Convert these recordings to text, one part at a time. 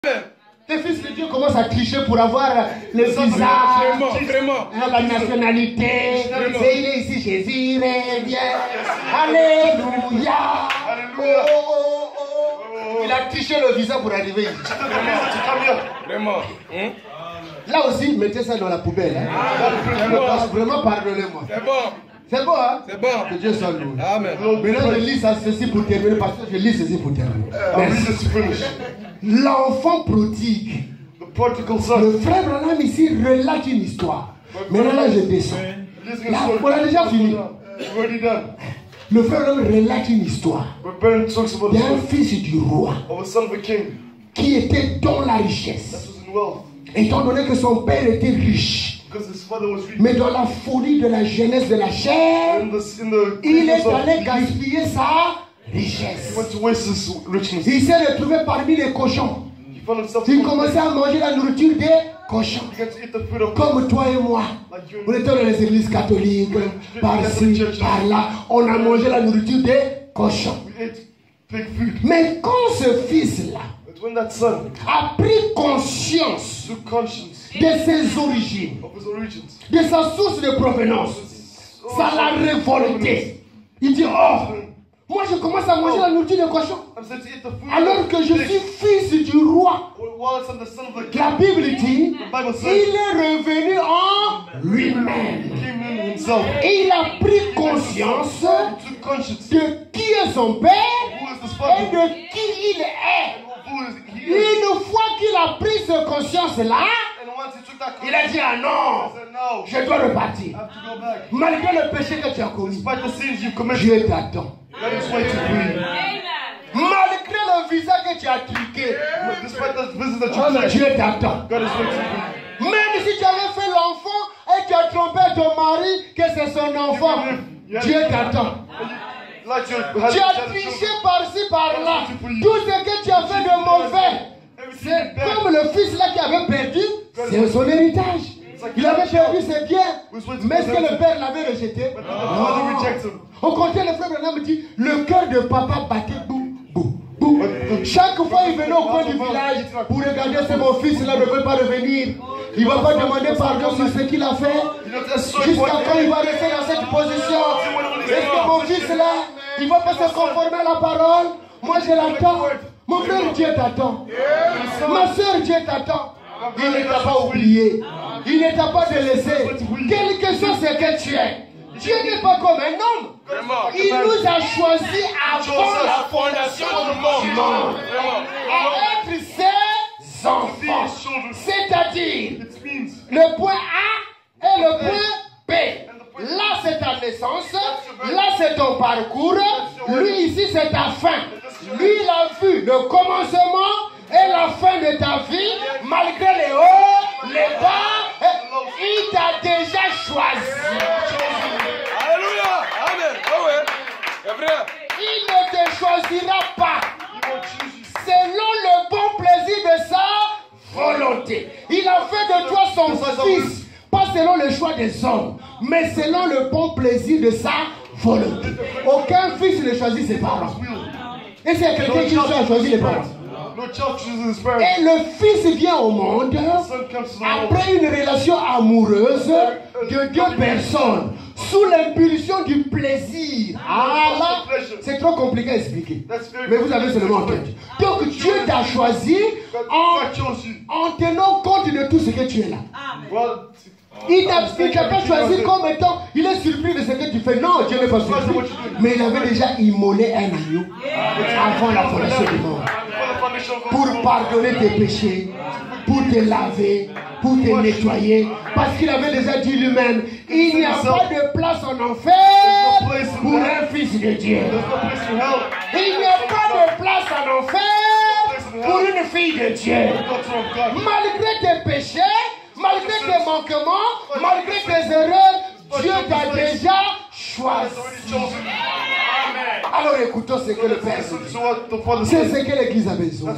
Les fils de Dieu commencent à tricher pour avoir le visa, la nationalité. Et il est ici, Jésus revient. Alléluia. Il a triché le visa pour arriver ici. Vraiment. Là aussi, mettez ça dans la poubelle. Vraiment, pardonnez-moi. C'est bon. C'est bon, hein? C'est bon. Que Dieu soit loué. Amen. Maintenant, je lis ça, ceci pour terminer, parce que je lis ceci pour terminer. L'enfant prodigue. Le frère Branham ici relate une histoire. Maintenant, là, je descends. Là, on a déjà fini. Le frère Branham relate une histoire. Il y a un fils du roi qui était dans la richesse. Étant donné que son père était riche. Mais dans la folie de la jeunesse de la chair, il est allé gaspiller sa richesse. Il s'est retrouvé parmi les cochons. Il commençait à manger la nourriture des cochons. Comme toi et moi. On était dans les églises catholiques, par-ci, par-là. On a mangé la nourriture des cochons. Mais quand ce fils-là a pris conscience de ses origines, de sa source de provenance, ça l'a révolté. Il dit, oh, moi je commence à manger la nourriture de cochon alors que je suis fils du roi. La Bible dit, il est revenu en lui-même. Et il a pris conscience de qui est son père et de qui il est. Une fois qu'il a pris cette conscience-là, il a dit, ah non, je dois repartir. Malgré le péché que tu as commis, Dieu t'attend. Malgré le visa que tu as truqué, Dieu t'attend. Même si tu avais fait l'enfant et tu as trompé ton mari que c'est son enfant, Dieu t'attend. Tu as triché par-ci, par-là. Tout ce que tu as fait de mauvais, c'est comme le fils là qui avait perdu, c'est son héritage. Il avait perdu ses biens. Mais est-ce que le père l'avait rejeté? Non. Au contraire, le frère Branham me dit, le cœur de papa battait boum, boum, boum. Chaque fois il venait au coin du village pour regarder si mon fils là ne veut pas revenir. Il ne va pas demander pardon sur ce qu'il a fait. Jusqu'à quand il va rester dans cette position? Est-ce que mon fils là, il ne va pas se conformer à la parole? Moi je l'attends. Mon frère, Dieu t'attend. Ma soeur, Dieu t'attend. Il ne t'a pas oublié. Il ne t'a pas délaissé. Quelque chose c'est que tu es. Dieu n'est pas comme un homme. Il nous a choisis avant la fondation du monde à être ses enfants. C'est-à-dire le point A et le point B. Là c'est ta naissance, là c'est ton parcours, lui ici c'est ta fin. Lui il a vu le commencement et la fin de ta vie, malgré les hauts, les bas, il t'a déjà choisi. Alléluia. Amen. Oh ouais. C'est vrai. Il ne te choisira pas selon le bon plaisir de sa volonté. Il a fait de toi son fils, pas selon le choix des hommes, mais selon le bon plaisir de sa volonté. Aucun fils ne choisit ses parents. Et c'est quelqu'un qui a choisi les parents. Et le fils vient au monde après une relation amoureuse de deux personnes sous l'impulsion du plaisir. Ah là, c'est trop compliqué à expliquer. Mais vous avez seulement entendu. Donc Dieu t'a choisi en tenant compte de tout ce que tu es là. Il t'a pas choisi comme étant, il est surpris de ce que tu fais. Non, Dieu n'est pas surpris. Mais il avait déjà immolé un agneau avant la fondation du monde. Pour pardonner tes péchés, pour te laver, pour te nettoyer. Parce qu'il avait déjà dit lui-même, il n'y a pas de place en enfer pour un fils de Dieu. Il n'y a pas de place en enfer pour une fille de Dieu. Malgré tes péchés, malgré tes manquements, malgré tes erreurs, Dieu t'a déjà choisi. Alors écoutons ce que le Père dit. C'est ce que l'Église a besoin.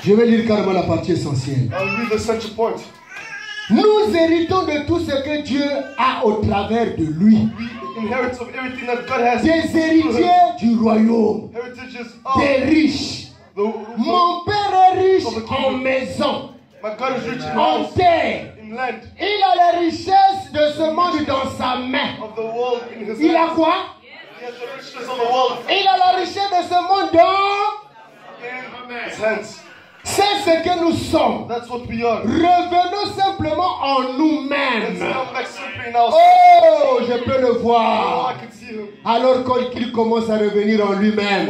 Je vais lire carrément la partie essentielle. Nous héritons de tout ce que Dieu a au travers de lui. Des héritiers du royaume, des riches, Mon Père est riche en maison, en terre. Il a les richesses de ce monde dans sa main. Il a quoi? Il a la richesse de ce monde dans ses hands. C'est ce que nous sommes. Revenons simplement en nous-mêmes. Oh, je peux le voir. Alors qu'il commence à revenir en lui-même,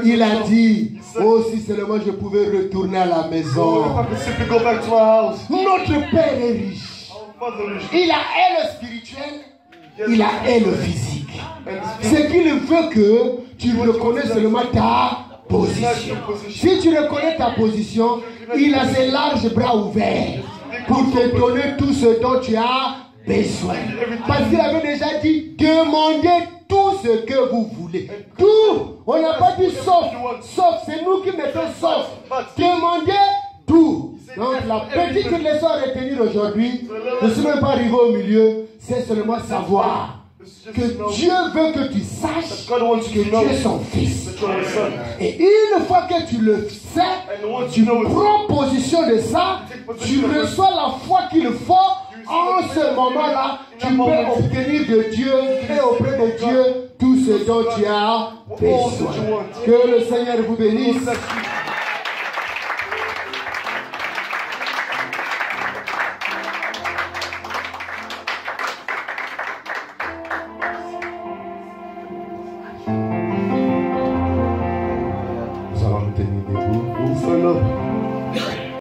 il a dit, oh, si seulement je pouvais retourner à la maison. Notre Père est riche. Il a le spirituel, il a le physique. C'est qu'il veut que tu reconnaisses seulement ta position. Si tu reconnais ta position, il a ses larges bras ouverts pour te donner tout ce dont tu as besoin. Parce qu'il avait déjà dit, demandez tout ce que vous voulez. Tout. On n'a pas dit sauf. Sauf, c'est nous qui mettons sauf. Demandez tout. Donc la petite leçon à retenir aujourd'hui, je ne suis même pas arrivé au milieu, c'est seulement savoir que Dieu veut que tu saches que tu es son fils. Et une fois que tu le sais, tu prends position de ça, tu reçois la foi qu'il faut. En ce moment-là, tu peux obtenir de Dieu et auprès de Dieu tout ce dont tu as besoin. Que le Seigneur vous bénisse.